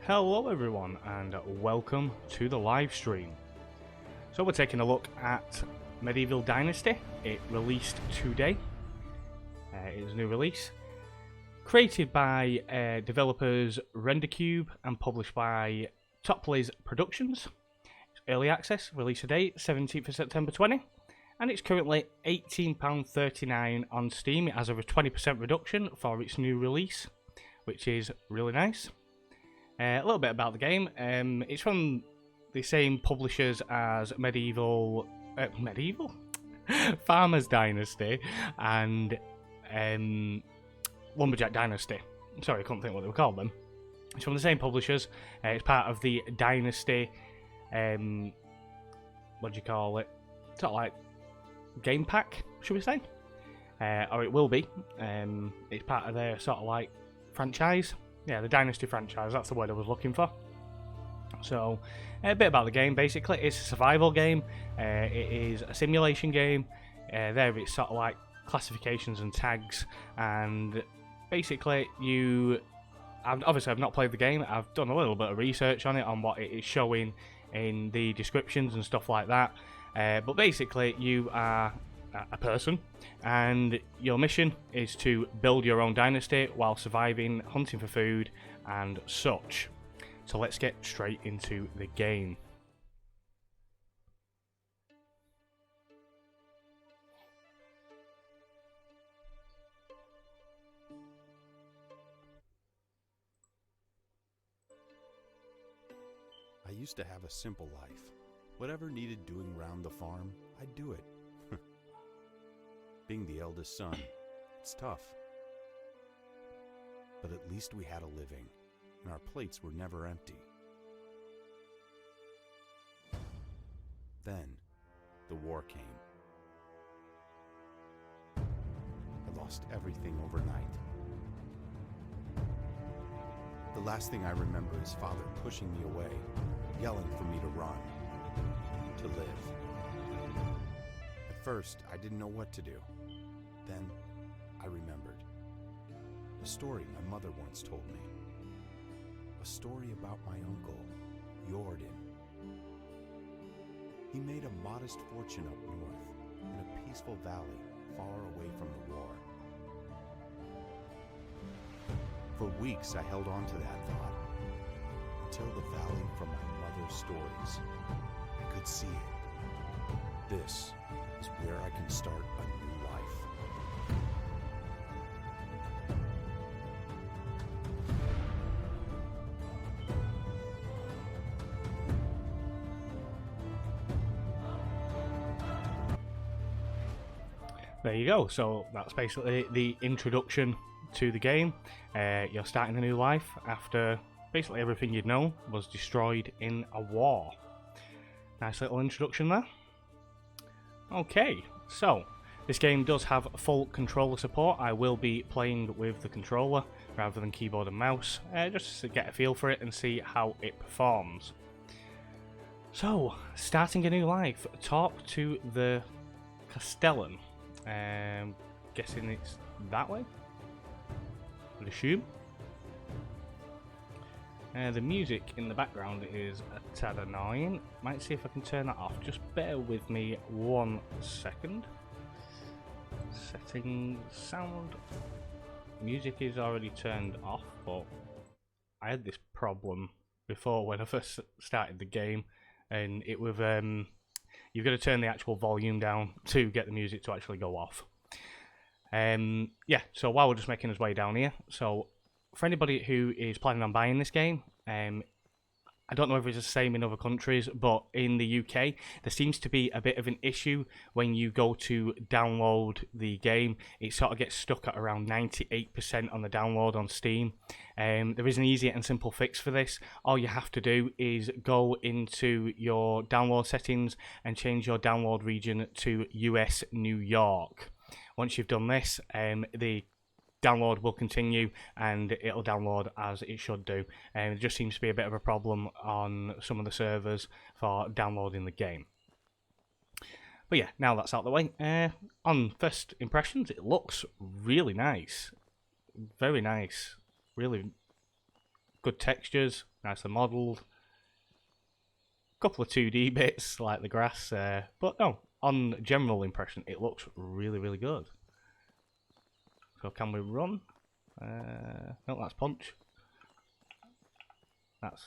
Hello everyone and welcome to the live stream. So we're taking a look at Medieval Dynasty. It released today. It is a new release. Created by developers RenderCube and published by Top Plays Productions. It's early access, release date 17th of September 20. And it's currently £18.39 on Steam. It has over 20% reduction for its new release, which is really nice. A little bit about the game. It's from the same publishers as Medieval Farmers Dynasty and Lumberjack Dynasty. Sorry, I couldn't think what they were called then. It's from the same publishers. It's part of the Dynasty. What do you call it? Sort of like game pack, should we say? Or it will be. It's part of their sort of like franchise. Yeah, the Dynasty franchise, that's the word I was looking for. So, a bit about the game, basically. It's a survival game. It is a simulation game. There it's sort of like classifications and tags. And basically, I've not played the game. I've done a little bit of research on it, on what it is showing in the descriptions and stuff like that. But basically, you are a person, and your mission is to build your own dynasty while surviving, hunting for food and such. So let's get straight into the game. I used to have a simple life. Whatever needed doing round the farm, I'd do it. Being the eldest son, it's tough. But at least we had a living, and our plates were never empty. Then, the war came. I lost everything overnight. The last thing I remember is Father pushing me away, yelling for me to run, to live. At first, I didn't know what to do. Then, I remembered. A story my mother once told me. A story about my uncle, Jordan. He made a modest fortune up north, in a peaceful valley far away from the war. For weeks, I held on to that thought, until the valley from my mother's stories. I could see it. This is where I can start a new life. There you go. So that's basically the introduction to the game. You're starting a new life after basically everything you'd know was destroyed in a war. Nice little introduction there. Okay, so this game does have full controller support. I will be playing with the controller rather than keyboard and mouse, just to get a feel for it and see how it performs. So, starting a new life. Talk to the Castellan. Guessing it's that way, I'd assume. The music in the background is a tad annoying. Might see if I can turn that off. Just bear with me 1 second. Settings, sound. Music is already turned off, but I had this problem before when I first started the game, and it was you've got to turn the actual volume down to get the music to actually go off. Yeah, so while we're just making his way down here, so for anybody who is planning on buying this game, I don't know if it's the same in other countries, but in the UK, there seems to be a bit of an issue when you go to download the game. It sort of gets stuck at around 98% on the download on Steam. There is an easy and simple fix for this. All you have to do is go into your download settings and change your download region to US New York. Once you've done this, the download will continue and it'll download as it should do. There just seems to be a bit of a problem on some of the servers for downloading the game. But yeah, now that's out of the way. On first impressions, it looks really nice. Very nice. Really good textures, nicely modelled. Couple of 2D bits like the grass, but no, on general impression, it looks really, really good. So can we run? No, that's punch. That's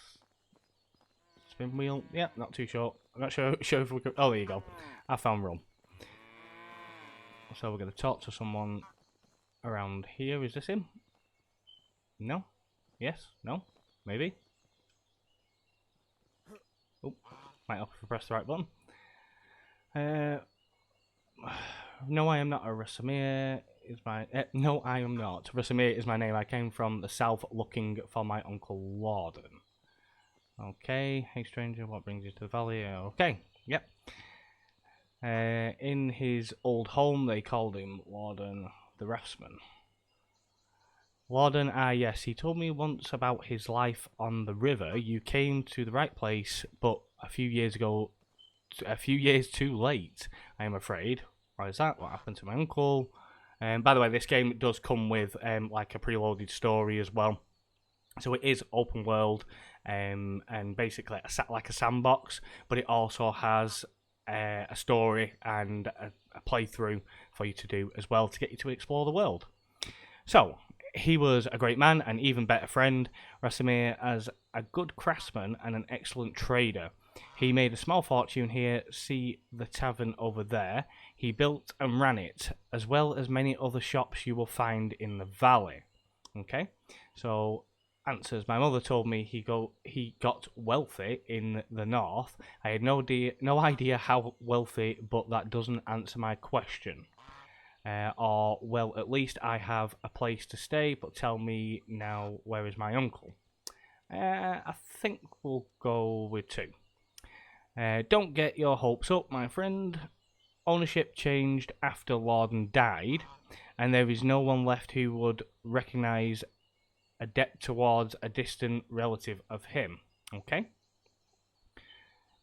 spin wheel. Yeah, not too sure. I'm not sure if we could. Oh, there you go. I found run. So we're going to talk to someone around here. Is this him? No? Yes? No? Maybe? Oh, might have to press the right button. No, I am not. Rasamir is my. No, I am not. Rasamir is my name. I came from the south looking for my uncle Warden. Okay. Hey, stranger, what brings you to the valley? Okay. Yep. In his old home, they called him Warden the Raftsman. Warden, yes, he told me once about his life on the river. You came to the right place, but a few years too late, I am afraid. Why is that? What happened to my uncle? By the way, this game does come with like a preloaded story as well. So it is open world and basically like a sandbox, but it also has a story and a playthrough for you to do as well to get you to explore the world. So, he was a great man, an even better friend. Rasamir as a good craftsman and an excellent trader. He made a small fortune here. See the tavern over there. He built and ran it, as well as many other shops you will find in the valley. Okay, so answers. My mother told me he got wealthy in the north. I had no idea how wealthy, but that doesn't answer my question. Or, well, at least I have a place to stay, but tell me now, where is my uncle? I think we'll go with 2. Don't get your hopes up, my friend. Ownership changed after Lorden died, and there is no one left who would recognise a debt towards a distant relative of him. Okay?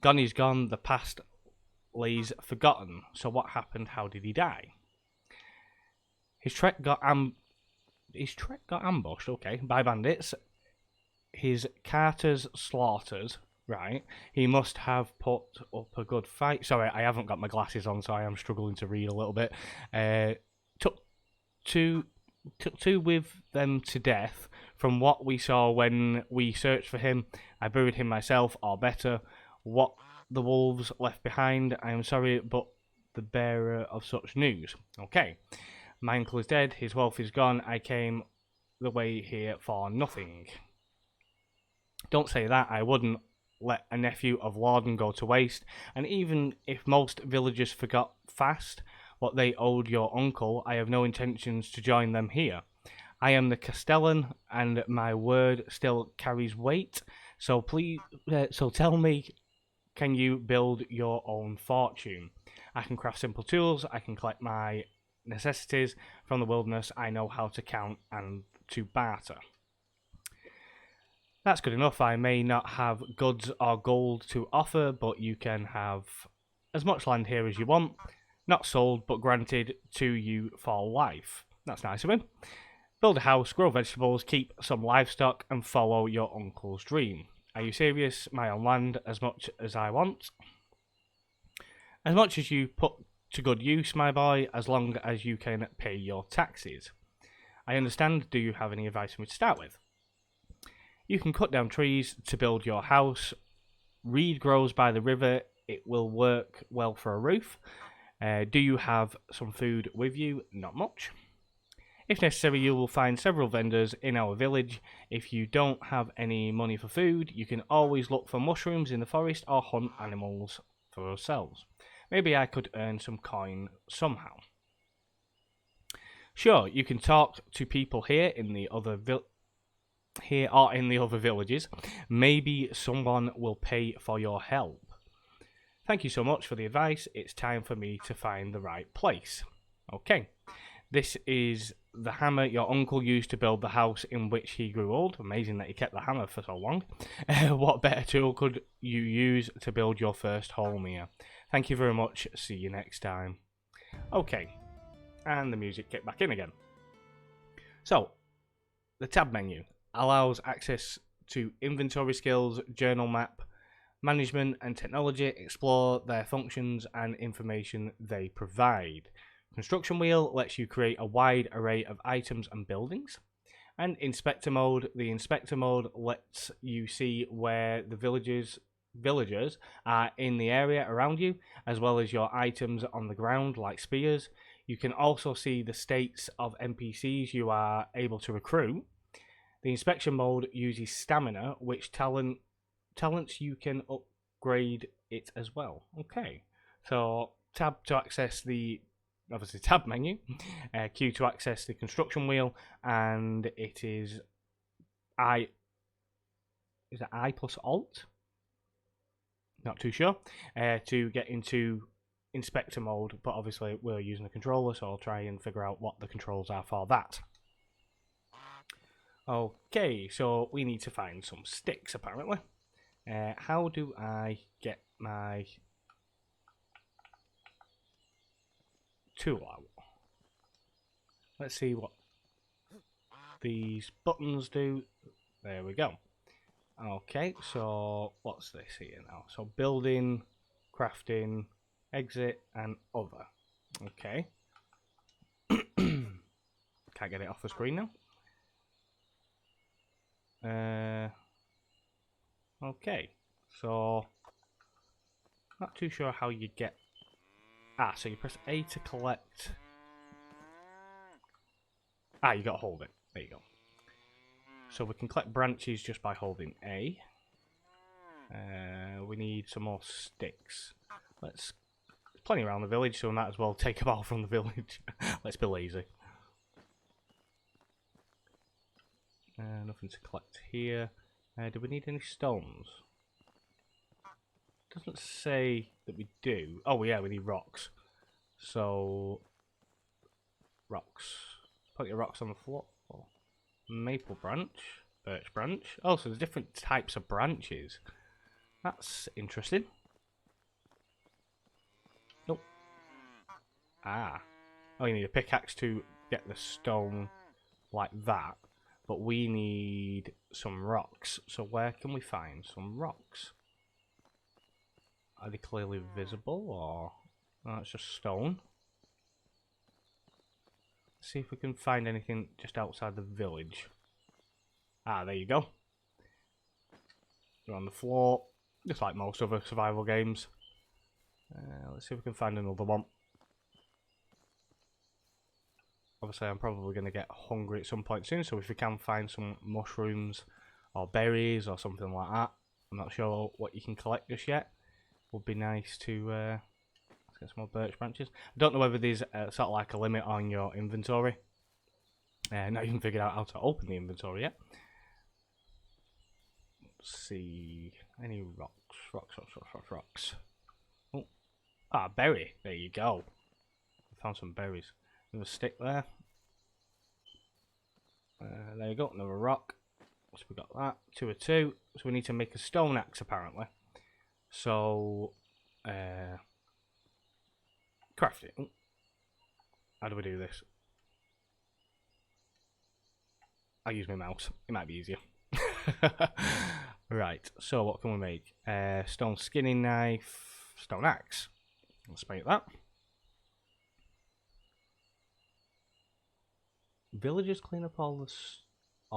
Gone is gone, the past lays forgotten. So what happened? How did he die? His trek got ambushed, okay, by bandits. His carters slaughtered, right? He must have put up a good fight. Sorry, I haven't got my glasses on, so I am struggling to read a little bit. Took two with them to death. From what we saw when we searched for him, I buried him myself, or better, what the wolves left behind. I am sorry, but the bearer of such news. Okay. My uncle is dead, his wealth is gone, I came the way here for nothing. Don't say that, I wouldn't let a nephew of Lorden go to waste, and even if most villagers forgot fast what they owed your uncle, I have no intentions to join them here. I am the Castellan, and my word still carries weight, so please, so tell me, can you build your own fortune? I can craft simple tools, I can collect my necessities from the wilderness, I know how to count and to barter. That's good enough. I may not have goods or gold to offer, but you can have as much land here as you want. Not sold, but granted to you for life. That's nice of him. Build a house, grow vegetables, keep some livestock, and follow your uncle's dream. Are you serious? My own land, as much as I want. As much as you put to good use, my boy, as long as you can pay your taxes. I understand. Do you have any advice for me to start with? You can cut down trees to build your house. Reed grows by the river. It will work well for a roof. Do you have some food with you? Not much. If necessary, you will find several vendors in our village. If you don't have any money for food, you can always look for mushrooms in the forest or hunt animals for yourselves. Maybe I could earn some coin somehow. Sure, you can talk to people here in the other villages. Maybe someone will pay for your help. Thank you so much for the advice. It's time for me to find the right place. Okay, this is the hammer your uncle used to build the house in which he grew old. Amazing that he kept the hammer for so long. What better tool could you use to build your first home here? Thank you very much. See you next time. Okay, and the music kicked back in again. So, the tab menu allows access to inventory skills, journal map, management and technology. Explore their functions and information they provide. Construction wheel lets you create a wide array of items and buildings. And inspector mode, the inspector mode lets you see where the villagers are in the area around you, as well as your items on the ground like spears. You can also see the states of NPCs you are able to recruit. The inspection mode uses stamina, which talents you can upgrade it as well. Okay, so tab to access the obviously tab menu, Q to access the construction wheel, and it is I plus Alt? Not too sure. To get into inspector mode, but obviously we're using a controller, so I'll try and figure out what the controls are for that. Okay, so we need to find some sticks apparently. How do I get my tool out? Let's see what these buttons do. There we go. Okay, so what's this here now? So building, crafting, exit, and other. Okay. Can't get it off the screen now. Okay, so not too sure how you get. So you press A to collect. You got to hold it. There you go. So we can collect branches just by holding A. We need some more sticks. There's plenty around the village, so we might as well take them all from the village. Let's be lazy. Nothing to collect here. Do we need any stones? Doesn't say that we do. Oh yeah, we need rocks. So rocks. Put your rocks on the floor. Maple branch, birch branch. Oh, so there's different types of branches. That's interesting. Nope. Oh, you need a pickaxe to get the stone like that. But we need some rocks. So where can we find some rocks? Are they clearly visible, or no, it's just stone? Let's see if we can find anything just outside the village. There you go. They're on the floor, just like most other survival games. Let's see if we can find another one. Obviously, I'm probably going to get hungry at some point soon, so if we can find some mushrooms or berries or something like that, I'm not sure what you can collect just yet. Would be nice to let's get some more birch branches. I don't know whether there's sort of like a limit on your inventory. Not even figured out how to open the inventory yet. Let's see, any rocks. Oh, berry. There you go. Found some berries. Another stick there. There you go, another rock. So we got that. 2 of 2. So we need to make a stone axe apparently. So craft it. How do we do this? I'll use my mouse. It might be easier. Right, so what can we make? Stone skinning knife, stone axe. Let's make that. Villagers clean up all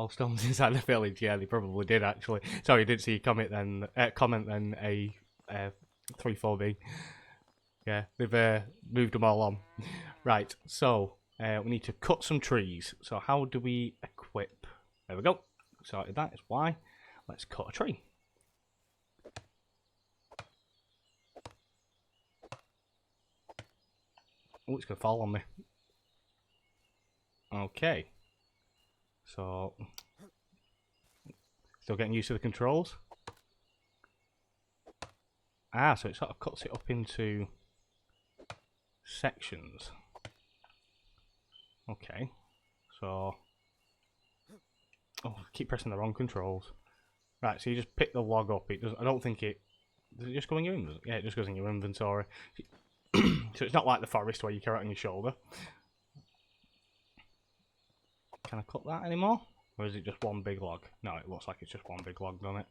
stones inside the village. Yeah, they probably did actually. Sorry, I didn't see a comment then. A 34B. Yeah, they've moved them all on. Right, so we need to cut some trees. So how do we equip? There we go. Sorted that. It's Y. Let's cut a tree. Oh, it's gonna fall on me. Okay. So still getting used to the controls. So it sort of cuts it up into sections. Okay. So I keep pressing the wrong controls. Right, so you just pick the log up. It doesn't. I don't think it. Does it just go in your inventory? Yeah, it just goes in your inventory. So it's not like the forest where you carry it on your shoulder. Can I cut that anymore? Or is it just one big log? No, it looks like it's just one big log, doesn't it?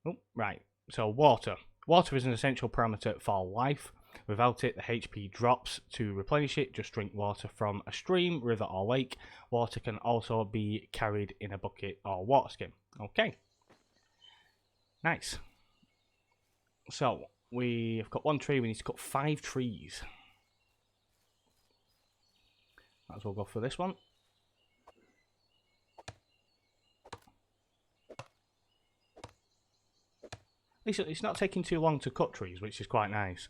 Oh, right. So water. Water is an essential parameter for life. Without it, the HP drops. To replenish it, just drink water from a stream, river, or lake. Water can also be carried in a bucket or water skin. Okay. Nice. So, we've got 1 tree. We need to cut 5 trees. Might as well go for this one. It's not taking too long to cut trees, which is quite nice.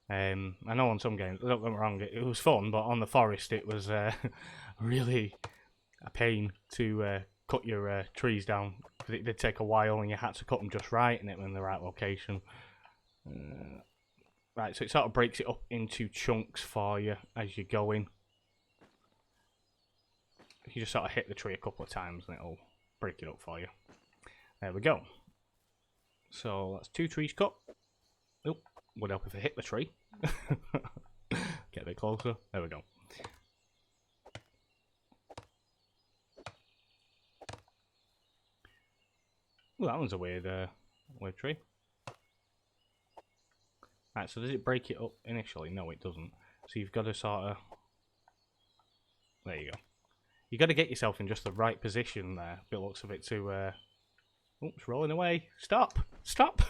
I know on some games, don't get me wrong, it was fun, but on the forest it was really a pain to cut your trees down, because it did take a while and you had to cut them just right and it was in the right location. Right, so it sort of breaks it up into chunks for you as you're going. You just sort of hit the tree a couple of times and it'll break it up for you. There we go. So that's 2 trees cut. Oh, would help if I hit the tree. Get a bit closer. There we go. Well, that one's a weird tree. Right, so does it break it up initially? No, it doesn't. So you've got to sort of... There you go. You've got to get yourself in just the right position there. If it looks a bit too... Oops, rolling away. Stop! Stop!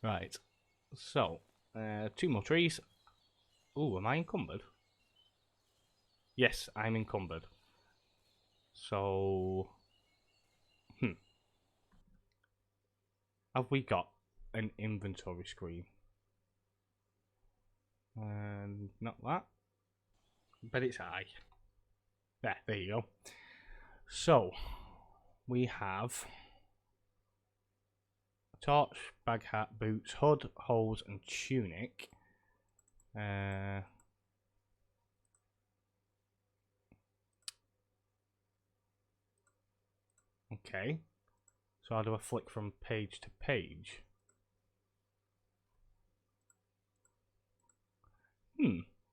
Right. So, 2 more trees. Ooh, am I encumbered? Yes, I'm encumbered. So... Have we got an inventory screen? Not that. But it's high. There you go. So, we have a torch, bag hat, boots, hood, hose, and tunic. Okay. So how do I flick from page to page?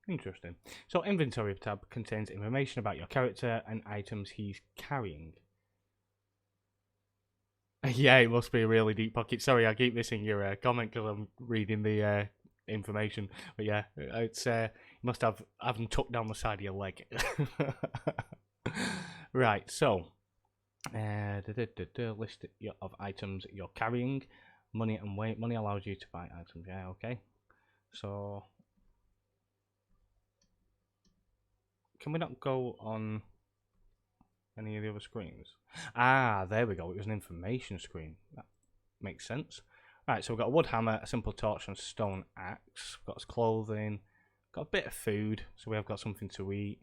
Interesting. So inventory tab contains information about your character and items he's carrying. Yeah, it must be a really deep pocket. Sorry, I keep missing your comment because I'm reading the information. But yeah, it's you must have them tucked down the side of your leg. Right, so list of items you're carrying. Money and weight. Money allows you to buy items. Yeah, okay. So can we not go on any of the other screens? Ah, there we go. It was an information screen. That makes sense. Right, so we've got a wood hammer, a simple torch, and a stone axe. We've got his clothing. Got a bit of food, so we have got something to eat.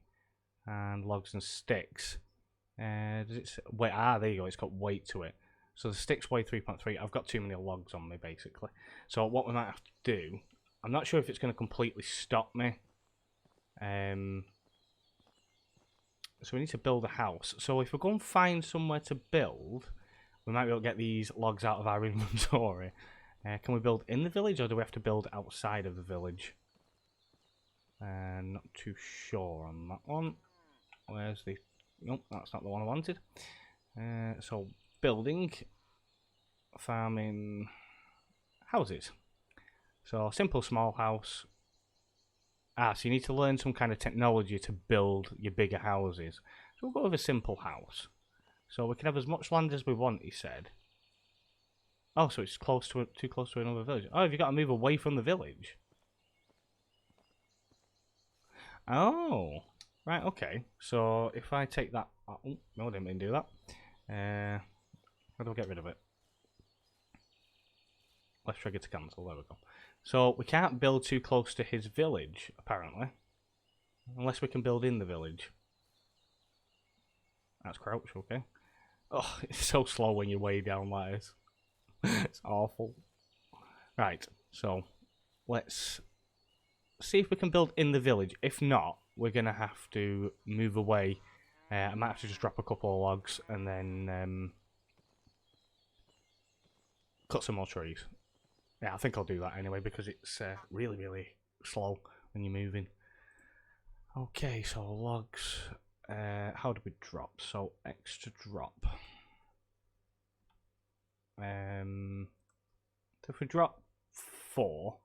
And logs and sticks. Does it say, wait? Ah, there you go. It's got weight to it. So the sticks weigh 3.3. I've got too many logs on me, basically. So what we might have to do, I'm not sure if it's going to completely stop me. So we need to build a house. So if we go and find somewhere to build, we might be able to get these logs out of our inventory. Can we build in the village, or do we have to build outside of the village? Not too sure on that one. Where's the... Nope, that's not the one I wanted. So building, farming, houses. So simple small house. Ah, so you need to learn some kind of technology to build your bigger houses. So we'll go with a simple house. So we can have as much land as we want, he said. Oh, so it's close to too close to another village. Oh, have you got to move away from the village? Oh, right, okay. So if I take that... Oh, no, I didn't mean to do that. How do I get rid of it? Left trigger to cancel, there we go. So we can't build too close to his village, apparently. Unless we can build in the village. That's crouch, okay. Oh, it's so slow when you're way down like this. It's awful. Right, so let's see if we can build in the village. If not, we're going to have to move away. I might have to just drop a couple of logs and then cut some more trees. Yeah, I think I'll do that anyway because it's really, really slow when you're moving. Okay, so logs. How do we drop? So extra drop. So if we drop 4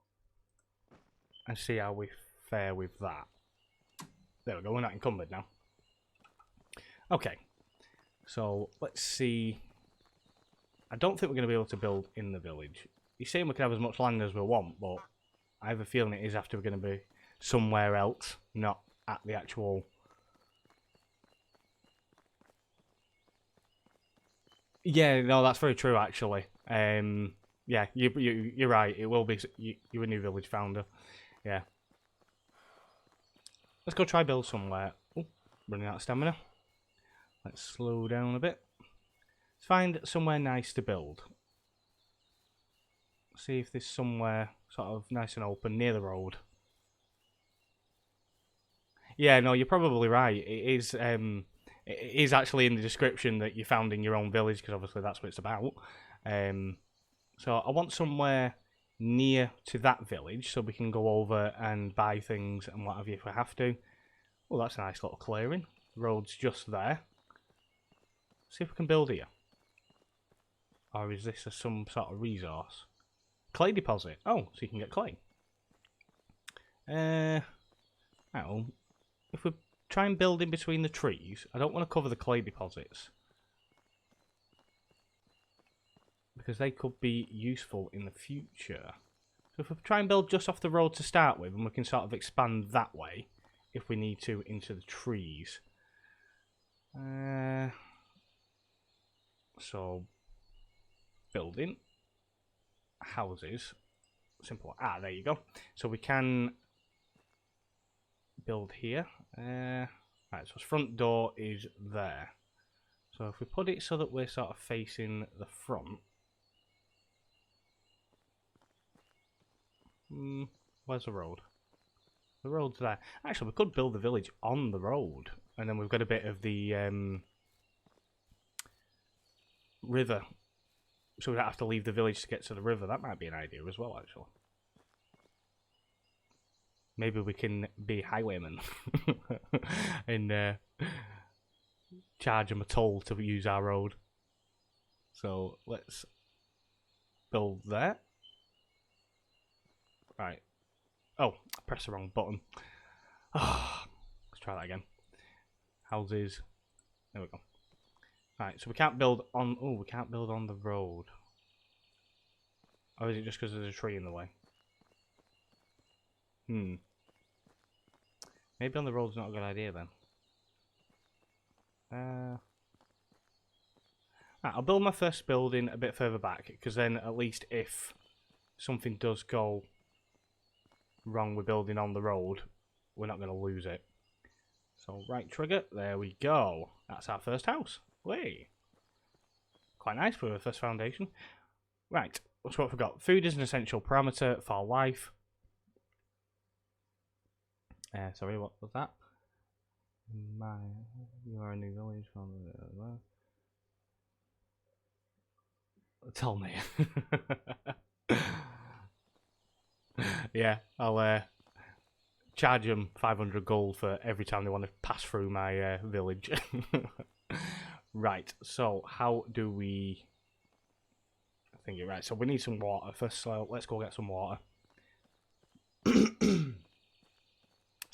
and see how we fare with that. There we go, we're not encumbered now. Okay, so let's see. I don't think we're going to be able to build in the village. You're saying we can have as much land as we want, but I have a feeling it is after we're going to be somewhere else, not at the actual... Yeah, no, that's very true, actually. Yeah, you're right. It will be... You're a new village founder. Yeah. Let's go try build somewhere. Oh, running out of stamina. Let's slow down a bit. Let's find somewhere nice to build. See if there's somewhere sort of nice and open near the road. Yeah, no, you're probably right. It is actually in the description that you found in your own village, because obviously that's what it's about. So I want somewhere near to that village so we can go over and buy things and what have you if we have to. Well, that's a nice little clearing. The road's just there. See if we can build here. Or is this some sort of resource? Clay deposit. Oh, so you can get clay. Oh, if we try and build in between the trees, I don't want to cover the clay deposits, because they could be useful in the future. So if we try and build just off the road to start with, and we can sort of expand that way, if we need to, into the trees. So, building. Houses. Simple. Ah, there you go. So we can build here. Right, so its front door is there. So if we put it so that we're sort of facing the front. Where's the road? The road's there. Actually, we could build the village on the road, and then we've got a bit of the river, so we don't have to leave the village to get to the river. That might be an idea as well, actually. Maybe we can be highwaymen and charge them a toll to use our road. So let's build that. Right. Oh, I pressed the wrong button. Oh, let's try that again. Houses. There we go. Right, so we can't build on... Oh, we can't build on the road. Or is it just because there's a tree in the way? Maybe on the road's not a good idea then. Right, I'll build my first building a bit further back, because then at least if something does go wrong with building on the road, we're not going to lose it. So right trigger, there we go. That's our first house. Whey! Quite nice for the first foundation. Right, what's what we've got? Food is an essential parameter for life. Sorry, what was that? You are a new village. Tell me. Yeah, I'll charge them 500 gold for every time they want to pass through my village. Right, so how do we... I think you're right. So we need some water first, so let's go get some water.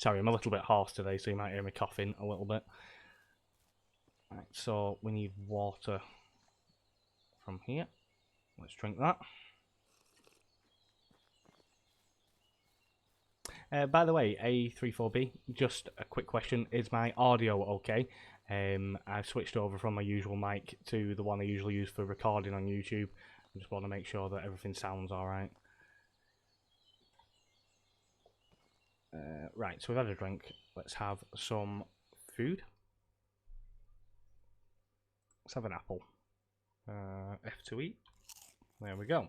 Sorry, I'm a little bit hoarse today, so you might hear me coughing a little bit. Right, so we need water from here. Let's drink that. By the way, A34B, just a quick question. Is my audio okay? I've switched over from my usual mic to the one I usually use for recording on YouTube. I just want to make sure that everything sounds alright. Right, so we've had a drink. Let's have some food. Let's have an apple. F2E. There we go.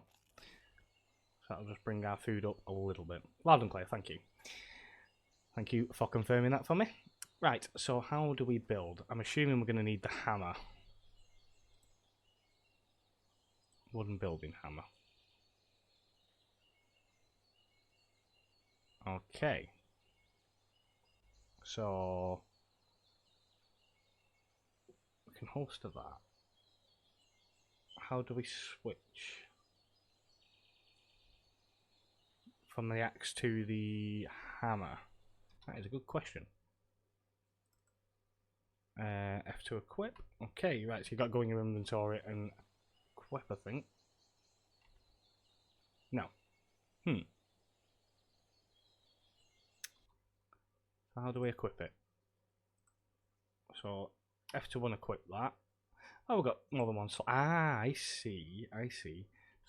So that'll just bring our food up a little bit. Loud and clear, thank you. Thank you for confirming that for me. Right, so how do we build? I'm assuming we're going to need the hammer. Wooden building hammer. Okay. So we can host to that. How do we switch from the axe to the hammer? That is a good question. F to equip. Okay, right, so you've got to go in your inventory and equip, I think. No. So how do we equip it? So F to unequip that. Oh, we've got more than one slot. Ah, I see.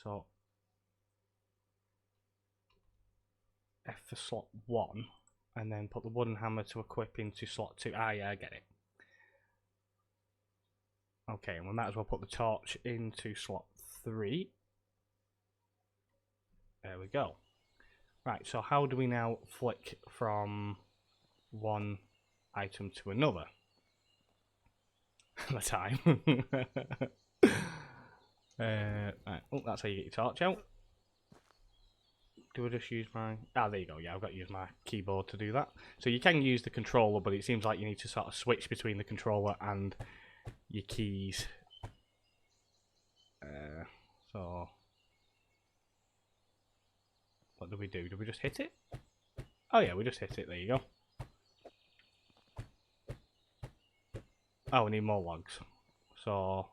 So F for slot 1, and then put the wooden hammer to equip into slot 2. Ah, yeah, I get it. Okay, and we might as well put the torch into slot 3. There we go. Right, so how do we now flick from one item to another? The time. Right. Oh, that's how you get your torch out. Do I just use my... Ah, there you go. Yeah, I've got to use my keyboard to do that. So you can use the controller, but it seems like you need to sort of switch between the controller and your keys. So... What do we do? Do we just hit it? Oh yeah, we just hit it. There you go. Oh, we need more logs. So...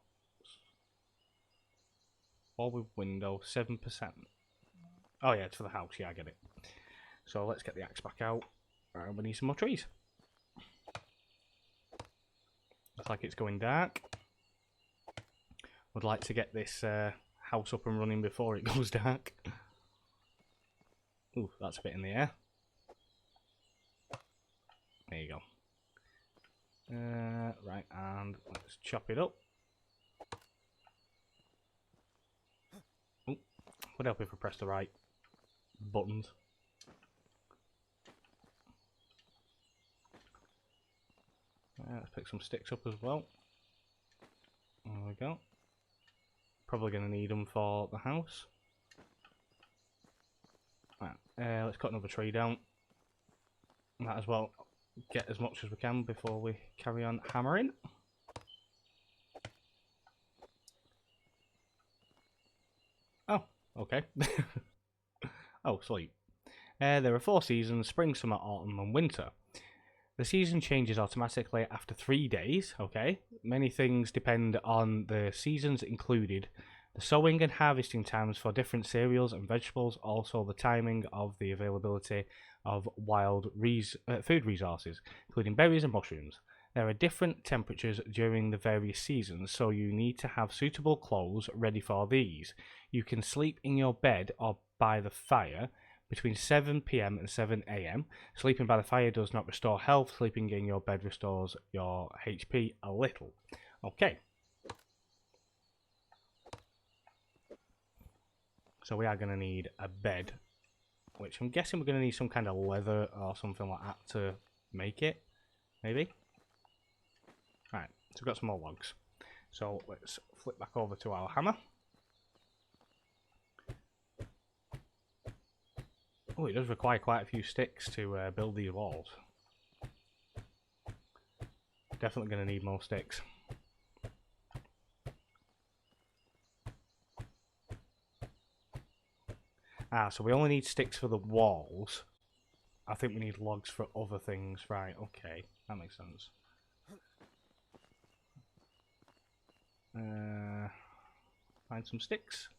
All with window, 7%. Oh yeah, it's for the house. Yeah, I get it. So let's get the axe back out. We need some more trees. Looks like it's going dark. Would like to get this house up and running before it goes dark. Ooh, that's a bit in the air. There you go. Right, and let's chop it up. Ooh, would help if I press the right buttons. Let's pick some sticks up as well. There we go. Probably going to need them for the house. Right, let's cut another tree down. Might as well get as much as we can before we carry on hammering. Oh, okay. Oh, sleep. There are 4 seasons: spring, summer, autumn, and winter. The season changes automatically after 3 days, okay? Many things depend on the seasons included. The sowing and harvesting times for different cereals and vegetables, also the timing of the availability of wild food resources, including berries and mushrooms. There are different temperatures during the various seasons, so you need to have suitable clothes ready for these. You can sleep in your bed or by the fire between 7 PM and 7 AM. Sleeping by the fire does not restore health. Sleeping in your bed restores your HP a little. Okay. So we are going to need a bed, which I'm guessing we're going to need some kind of leather or something like that to make it. Maybe? Right, so we've got some more logs. So let's flip back over to our hammer. Oh, it does require quite a few sticks to build these walls. Definitely going to need more sticks. Ah, so we only need sticks for the walls. I think we need logs for other things. Right, okay. That makes sense. Find some sticks.